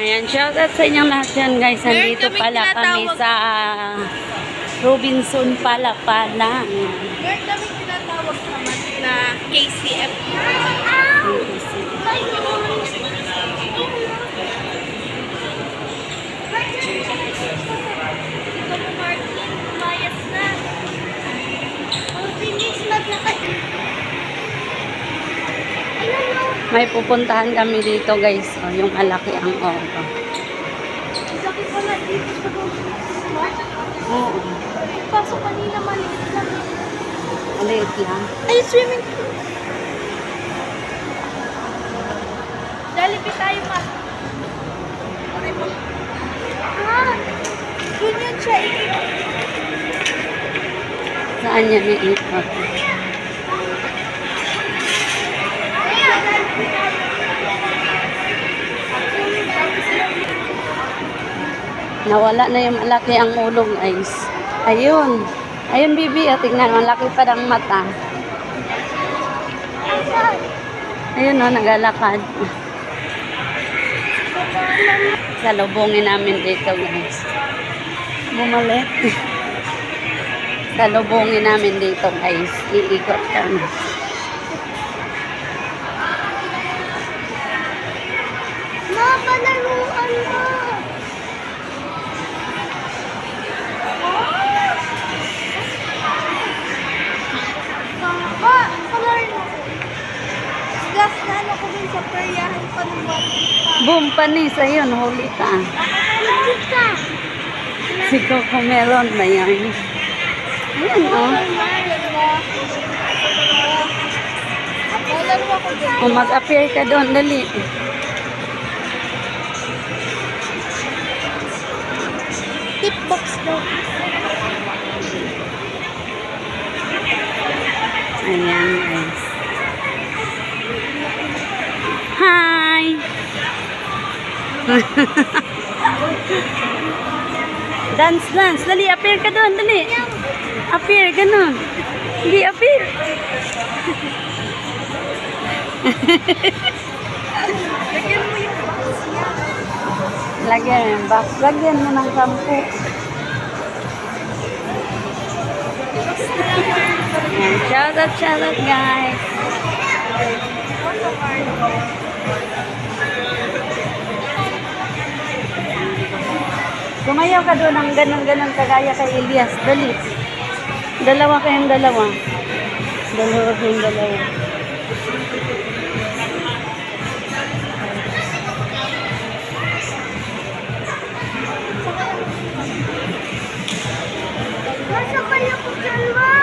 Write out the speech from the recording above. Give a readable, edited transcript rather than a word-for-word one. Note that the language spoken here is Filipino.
Ayan, shoutout sa inyong lahat yan guys. Nandito pala kami sa Robinson Palapala. Meron kami tinatawag naman na KCF. May pupuntahan kami dito guys. O, yung alaki ang oro. Laki pala dito sa Oo. Pasok kanina maliit lang. Maliit lang. Ay, swimming pool. Jollibee tayo ma. Ganyan siya ikot. Saan yan may ikot? Nawala na yung malaki ang ulo guys. Ayun. Ayun bibi. Tingnan, malaki pa ng mata. Ayun o, nagalakad. Salubungin namin dito guys. Bumalik. Salubungin namin dito guys. Iikot kami. Palaruan mo. Palaruan mo. Gas na ano ko din sa peryahan pa ng bata. Boom, panis. Ayun, huli ka. Huli ka. Si Coco Melon na yan. Ayun o. Palaruan ko din. O, mag-appear ka doon. Dali. Tip box daw. Ayan guys. Hi! Dance, dance. Dali, appear ka doon. Dali. Appear, ganun. Hindi, appear. Lagyan mo yung box niya. Lagyan yung box. Lagyan mo ng kampo. Ayan, shoutout guys. Sumayaw ka doon ng ganun-ganun kagaya kay Elias. Dali. Dalawa kayong dalawa. Dalawa kayong dalawa. Nasa kayo ko dyan, ma.